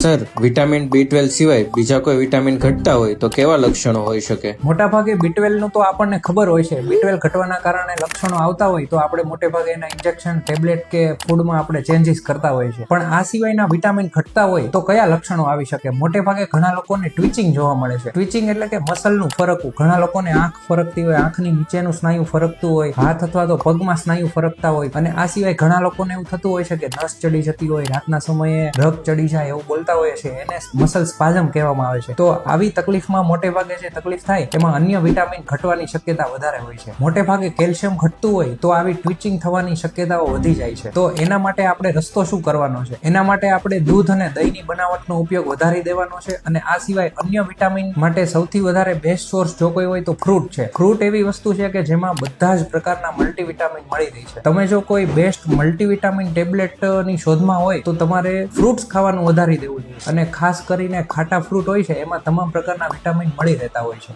Sir, vitamin B12 સિવાય બીજા કોઈ વિટામિન ઘટતા હોય તો કેવા લક્ષણો હોઈ શકે? મોટાભાગે B12 નું તો આપણને ખબર હોય છે. B12 ઘટવાના કારણે લક્ષણો આવતા હોય તો આપણે મોટેભાગે એના ઇન્જેક્શન, ટેબ્લેટ કે ફૂડમાં આપણે ચેન્જીસ કરતા હોય છે. પણ આ સિવાયના વિટામિન ઘટતા હોય તો કયા લક્ષણો આવી શકે? મોટેભાગે ઘણા લોકોને ટ્વિચિંગ જોવા મળે છે. ટ્વિચિંગ એટલે કે મસલનું ફરકવું. ઘણા લોકોને આંખ ફરકતી હોય, આંખની નીચેનું સ્નાયુ ફરકતું હોય, હાથ અથવા તો પગમાં સ્નાયુ ફરકતા હોય. અને આ સિવાય ઘણા લોકોને એવું થતું હોય છે કે નસ ચડી જતી હોય, રાતના સમયે રગ ચડી જાય એવું બોલતા હોય છે. એને મસલ સ્પાઝમ કહેવામાં આવે છે. તો આવી તકલીફમાં મોટે ભાગે જે તકલીફ થાય એમાં અન્ય વિટામિન ઘટવાની શક્યતા વધારે હોય છે. મોટે ભાગે કેલ્શિયમ ઘટતું હોય તો આવી ટ્વિચિંગ થવાની શક્યતાઓ વધી જાય છે. તો એના માટે આપણે રસ્તો શું કરવાનો છે? એના માટે આપણે દૂધ અને દહીંની બનાવટનો ઉપયોગ વધારી દેવાનો છે. અને આ સિવાય અન્ય વિટામિન માટે સૌથી વધારે બેસ્ટ સોર્સ જો કોઈ હોય તો ફ્રૂટ છે. ફ્રૂટ એવી વસ્તુ છે કે જેમાં બધા જ પ્રકારના મલ્ટીવિટામિન મળી રહી છે. તમે જો કોઈ બેસ્ટ મલ્ટીવિટામિન ટેબ્લેટની શોધમાં હોય તો તમારે ફ્રૂટ્સ ખાવાનું વધારી દેવું જોઈએ. અને ખાસ કરીને ખાટા ફ્રૂટ હોય છે એમાં તમામ પ્રકારના વિટામિન મળી રહેતા હોય છે.